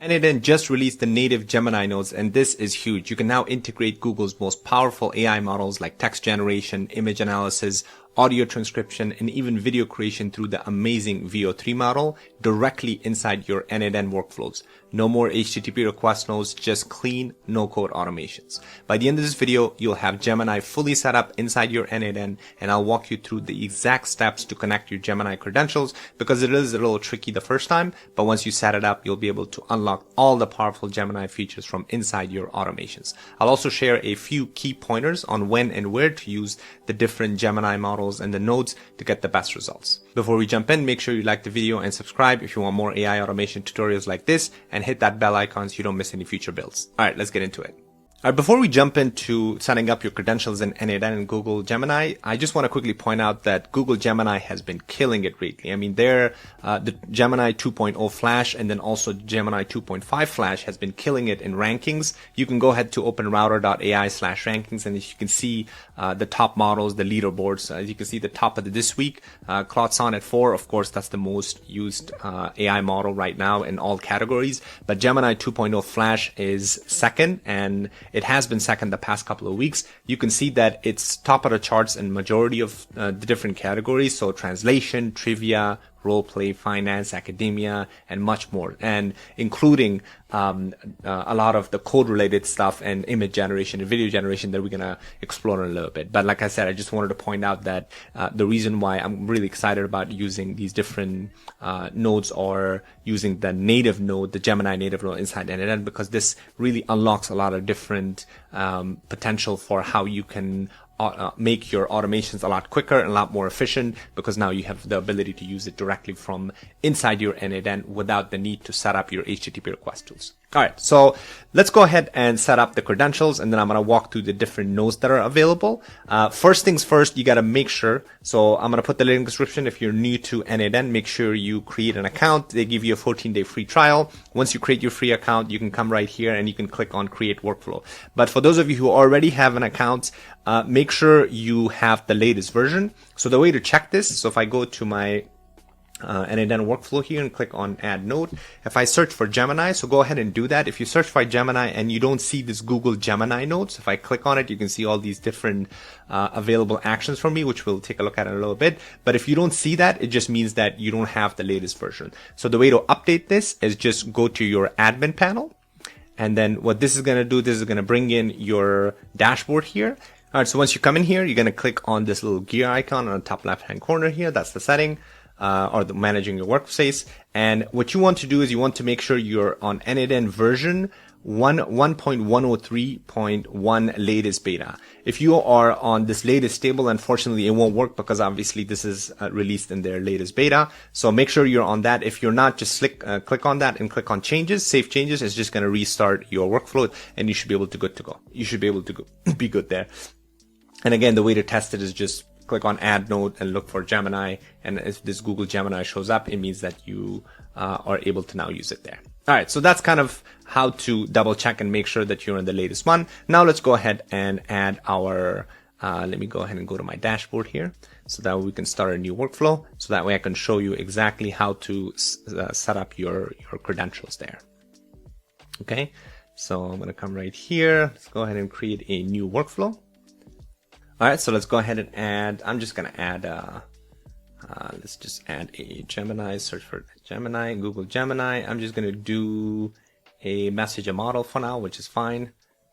n8n just released the native Gemini nodes, and this is huge. You can now integrate Google's most powerful AI models like text generation, image analysis, audio transcription, and even video creation through the amazing VO3 model directly inside your n8n workflows. No more HTTP request nodes, just clean, no-code automations. By the end of this video, you'll have Gemini fully set up inside your n8n, and I'll walk you through the exact steps to connect your Gemini credentials, because it is a little tricky the first time, but once you set it up, you'll be able to unlock all the powerful Gemini features from inside your automations. I'll also share a few key pointers on when and where to use the different Gemini models and the nodes to get the best results. Before we jump in, make sure you like the video and subscribe if you want more AI automation tutorials like this, and hit that bell icon so you don't miss any future builds. All right, let's get into it. All right, before we jump into setting up your credentials in n8n and Google Gemini, I just want to quickly point out that Google Gemini has been killing it lately. I mean, the Gemini 2.0 Flash and then also Gemini 2.5 Flash has been killing it in rankings. You can go ahead to openrouter.ai/rankings, and as you can see the top models, the leaderboards. As you can see, the top of this week, Claude Sonnet 4, of course, that's the most used AI model right now in all categories. But Gemini 2.0 Flash is second, and it has been second the past couple of weeks. You can see that it's top of the charts in majority of the different categories. So translation, trivia, role play, finance, academia, and much more, and including a lot of the code related stuff and image generation and video generation that we're going to explore in a little bit. But like I said, I just wanted to point out that the reason why I'm really excited about using these different nodes, or using the native node, the Gemini native node inside n8n, because this really unlocks a lot of different potential for how you can make your automations a lot quicker and a lot more efficient, because now you have the ability to use it directly from inside your n8n without the need to set up your HTTP request tools. All right, so let's go ahead and set up the credentials, and then I'm going to walk through the different nodes that are available. First things first, you got to make sure, so I'm going to put the link in the description. If you're new to n8n, make sure you create an account. They give you a 14-day free trial. Once you create your free account, you can come right here and you can click on create workflow. But for those of you who already have an account, make sure you have the latest version. So the way to check this, so if I go to my n8n workflow here and click on add node, if I search for Gemini, so go ahead and do that. If you search for Gemini and you don't see this Google Gemini nodes, if I click on it, you can see all these different available actions for me, which we'll take a look at in a little bit. But if you don't see that, it just means that you don't have the latest version. So the way to update this is just go to your admin panel, and then what this is going to do, this is going to bring in your dashboard here. All right, so once you come in here, you're going to click on this little gear icon on the top left-hand corner here. That's the setting, or the managing your workspace. And what you want to do is you want to make sure you're on n8n version 1.103.1 latest beta. If you are on this latest stable, unfortunately, it won't work, because obviously this is released in their latest beta. So make sure you're on that. If you're not, just click on that and click on changes, save changes. It's just going to restart your workflow, and you should be able to go. You should be able to be good there. And again, the way to test it is just click on add node and look for Gemini. And if this Google Gemini shows up, it means that you are able to now use it there. All right, so that's kind of how to double check and make sure that you're in the latest one. Now let's go ahead and add our, let me go ahead and go to my dashboard here, so that we can start a new workflow. So that way I can show you exactly how to set up your credentials there. Okay, so I'm going to come right here. Let's go ahead and create a new workflow. All right, so let's go ahead and add, I'm just going to add, let's just add a Gemini, search for Gemini, Google Gemini. I'm just going to do a messenger model for now, which is fine.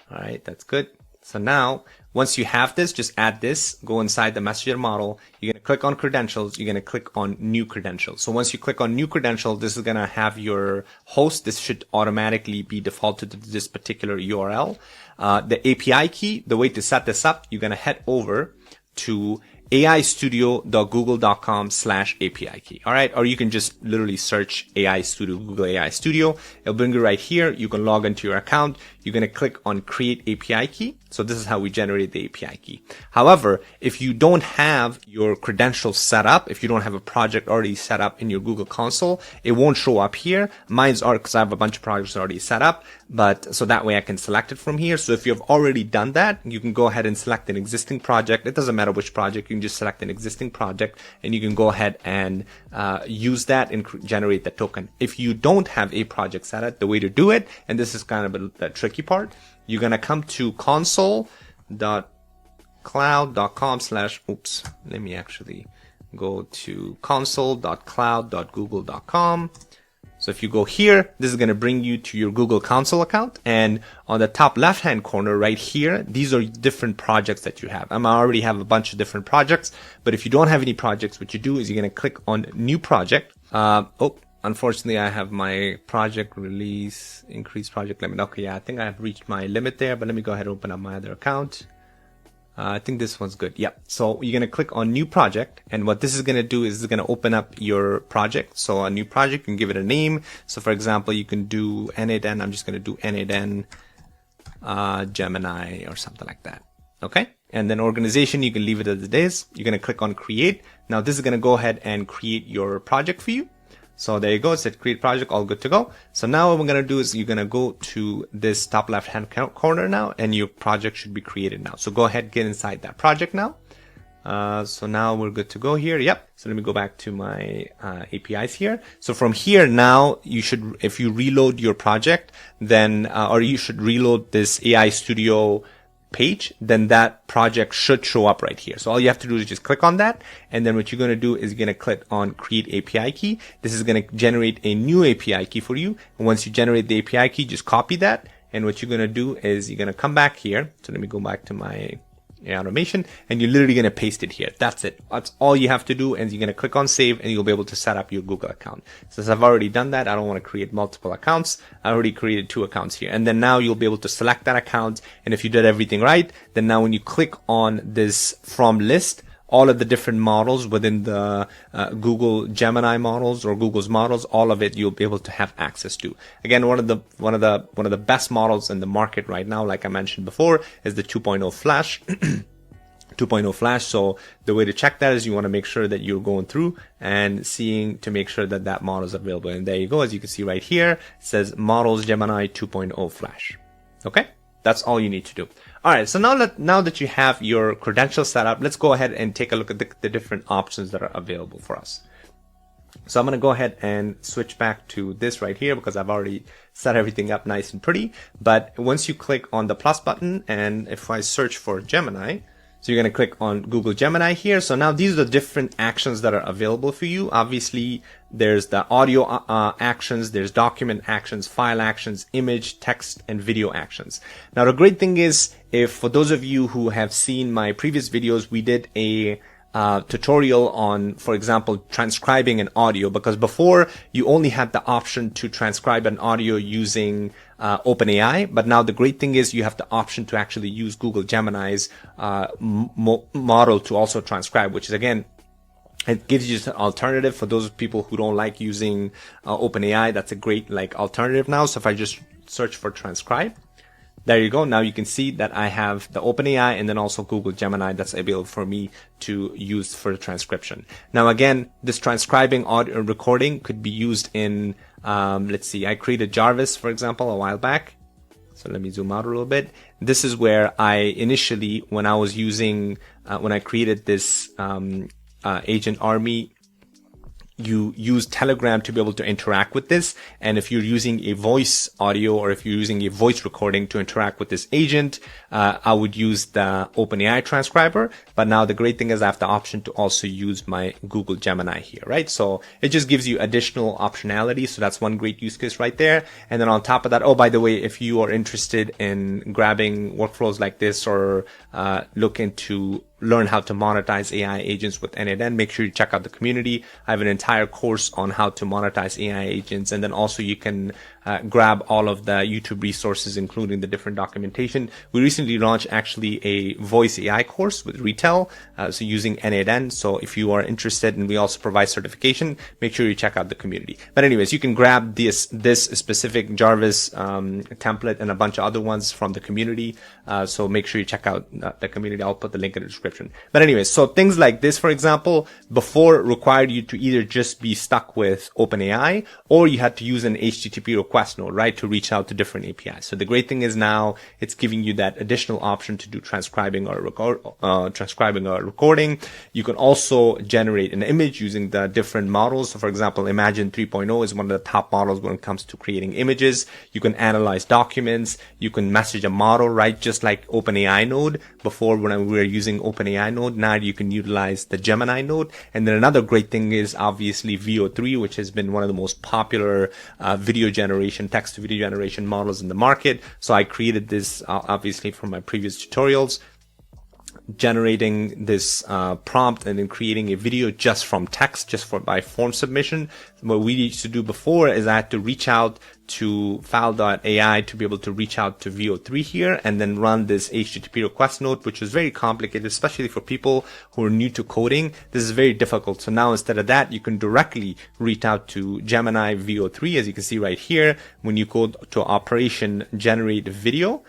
All right, that's good. So now, once you have this, just add this, go inside the messenger model. You're going to click on credentials. You're going to click on new credentials. So once you click on new credential, this is going to have your host. This should automatically be defaulted to this particular URL. The API key, the way to set this up, you're going to head over to aistudio.google.com/API key. All right. Or you can just literally search AI Studio, Google AI Studio. It'll bring you right here. You can log into your account. You're going to click on create API key. So this is how we generate the API key. However, if you don't have your credentials set up, if you don't have a project already set up in your Google console, it won't show up here. Mine's are because I have a bunch of projects already set up, but so that way I can select it from here. So if you've already done that, you can go ahead and select an existing project. It doesn't matter which project, you can just select an existing project and you can go ahead and use that and generate the token. If you don't have a project set up, the way to do it, and this is kind of the tricky part, you're going to come to console.cloud.com / let me actually go to console.cloud.google.com. So if you go here, this is going to bring you to your Google Console account. And on the top left-hand corner right here, these are different projects that you have. I already have a bunch of different projects, but if you don't have any projects, what you do is you're going to click on New Project. Unfortunately, I have my project release, increase project limit. Okay, yeah, I think I have reached my limit there, but let me go ahead and open up my other account. I think this one's good. Yep. So you're going to click on New Project. And what this is going to do is it's going to open up your project. So a new project, you can give it a name. So for example, you can do n8n. I'm just going to do n8n Gemini or something like that. Okay. And then organization, you can leave it as it is. You're going to click on Create. Now this is going to go ahead and create your project for you. So there you go. It said create project, all good to go. So now what we're going to do is you're going to go to this top left hand corner now, and your project should be created now. So go ahead, get inside that project now. So now we're good to go here. Yep. So let me go back to my APIs here. So from here now, you should, if you reload your project, then, or you should reload this AI Studio page, then that project should show up right here. So all you have to do is just click on that. And then what you're going to do is you're going to click on create API key. This is going to generate a new API key for you. And once you generate the API key, just copy that. And what you're going to do is you're going to come back here. So let me go back to my automation, and you're literally going to paste it here. That's it. That's all you have to do. And you're going to click on save, and you'll be able to set up your Google account. Since I've already done that, I don't want to create multiple accounts. I already created 2 accounts here. And then now you'll be able to select that account. And if you did everything right, then now when you click on this from list, all of the different models within the Google Gemini models or Google's models, all of it you'll be able to have access to. Again, one of the best models in the market right now, like I mentioned before, is the 2.0 Flash. 2.0 Flash. So the way to check that is you want to make sure that you're going through and seeing to make sure that that model is available. And there you go. As you can see right here, it says models Gemini 2.0 Flash. Okay. That's all you need to do. All right. So now that you have your credentials set up, let's go ahead and take a look at the different options that are available for us. So I'm going to go ahead and switch back to this right here because I've already set everything up nice and pretty. But once you click on the plus button, and if I search for Gemini, so you're going to click on Google Gemini here. So now these are the different actions that are available for you. Obviously, there's the audio actions, there's document actions, file actions, image, text, and video actions. Now, the great thing is, if for those of you who have seen my previous videos, we did a tutorial on, for example, transcribing an audio, because before you only had the option to transcribe an audio using OpenAI, but now the great thing is you have the option to actually use Google Gemini's model to also transcribe, which is, again, it gives you an alternative for those people who don't like using OpenAI. That's a great alternative now. So if I just search for transcribe, there you go. Now you can see that I have the OpenAI and then also Google Gemini that's available for me to use for the transcription. Now again, this transcribing audio recording could be used in, let's see, I created Jarvis, for example, a while back. So let me zoom out a little bit. This is where I initially, when I was using, when I created this Agent Army, you use Telegram to be able to interact with this. And if you're using a voice audio or if you're using a voice recording to interact with this agent, I would use the OpenAI transcriber. But now the great thing is I have the option to also use my Google Gemini here, right? So it just gives you additional optionality. So that's one great use case right there. And then on top of that, oh, by the way, if you are interested in grabbing workflows like this or looking to learn how to monetize AI agents with n8n, make sure you check out the community. I have an entire course on how to monetize AI agents. And then also you can grab all of the YouTube resources, including the different documentation. We recently launched actually a voice AI course with retail, so using n8n. So if you are interested, and we also provide certification, make sure you check out the community. But anyways, you can grab this specific Jarvis template and a bunch of other ones from the community. So make sure you check out the community. I'll put the link in the description. But anyways, so things like this, for example, before required you to either just be stuck with OpenAI, or you had to use an HTTP request node, right, to reach out to different APIs. So the great thing is now it's giving you that additional option to do transcribing or recording. You can also generate an image using the different models. So for example, Imagen 3.0 is one of the top models when it comes to creating images. You can analyze documents. You can message a model, right? Just like OpenAI node. Before, when we were using OpenAI node, now you can utilize the Gemini node. And then another great thing is obviously VO3, which has been one of the most popular video generation, text to video generation models in the market. So I created this obviously from my previous tutorials, generating this prompt and then creating a video just from text, just by form submission. What we used to do before is I had to reach out to file.ai to be able to reach out to VO3 here and then run this HTTP request node, which was very complicated, especially for people who are new to coding. This is very difficult. So now instead of that, you can directly reach out to Gemini VO3, as you can see right here. When you go to operation generate video,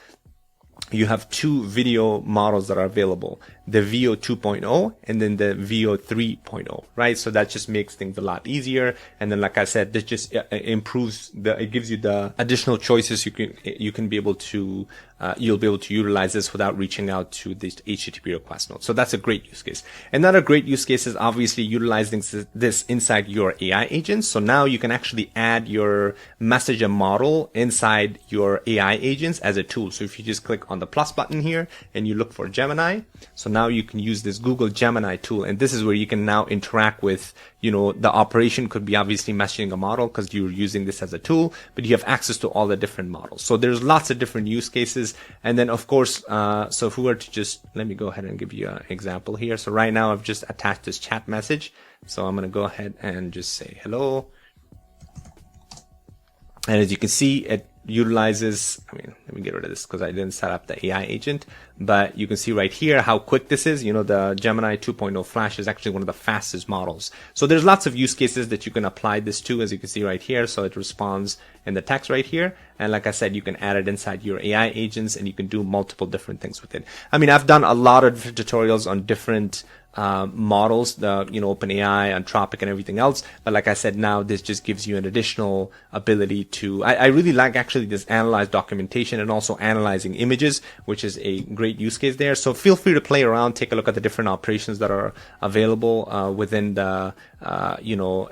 you have two video models that are available, the VO 2.0 and then the VO 3.0, right? So that just makes things a lot easier. And then, like I said, this just improves it gives you the additional choices. You can be able to, you'll be able to utilize this without reaching out to this HTTP request node. So that's a great use case. Another great use case is obviously utilizing this inside your AI agents. So now you can actually add your messenger model inside your AI agents as a tool. So if you just click on the plus button here and you look for Gemini, so now you can use this Google Gemini tool, and this is where you can now interact with, the operation could be obviously messaging a model because you're using this as a tool, but you have access to all the different models. So there's lots of different use cases. And then of course, so if we were to just, let me go ahead and give you an example here. So right now I've just attached this chat message. So I'm going to go ahead and just say hello. And as you can see, it utilizes, let me get rid of this because I didn't set up the AI agent, but you can see right here how quick this is. The Gemini 2.0 Flash is actually one of the fastest models. So there's lots of use cases that you can apply this to, as you can see right here. So it responds in the text right here. And like I said, you can add it inside your AI agents and you can do multiple different things with it. I've done a lot of tutorials on different models, the OpenAI, Anthropic, and everything else. But like I said, now this just gives you an additional ability to. I really like actually this analyze documentation and also analyzing images, which is a great use case there. So feel free to play around, take a look at the different operations that are available within the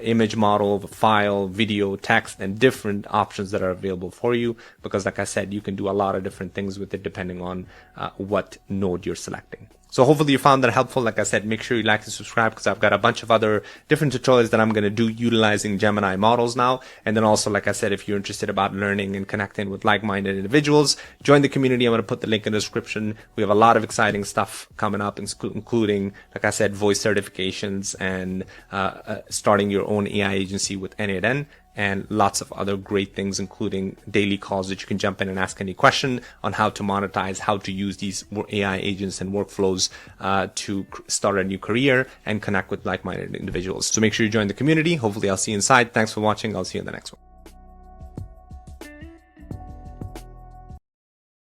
image model, file, video, text, and different options that are available for you. Because like I said, you can do a lot of different things with it depending on what node you're selecting. So hopefully you found that helpful. Like I said, make sure you like and subscribe because I've got a bunch of other different tutorials that I'm going to do utilizing Gemini models now. And then also, like I said, if you're interested about learning and connecting with like-minded individuals, join the community. I'm going to put the link in the description. We have a lot of exciting stuff coming up, including, like I said, voice certifications and starting your own AI agency with n8n. And lots of other great things, including daily calls that you can jump in and ask any question on how to monetize, how to use these AI agents and workflows to start a new career and connect with like-minded individuals. So make sure you join the community. Hopefully I'll see you inside. Thanks for watching. I'll see you in the next one.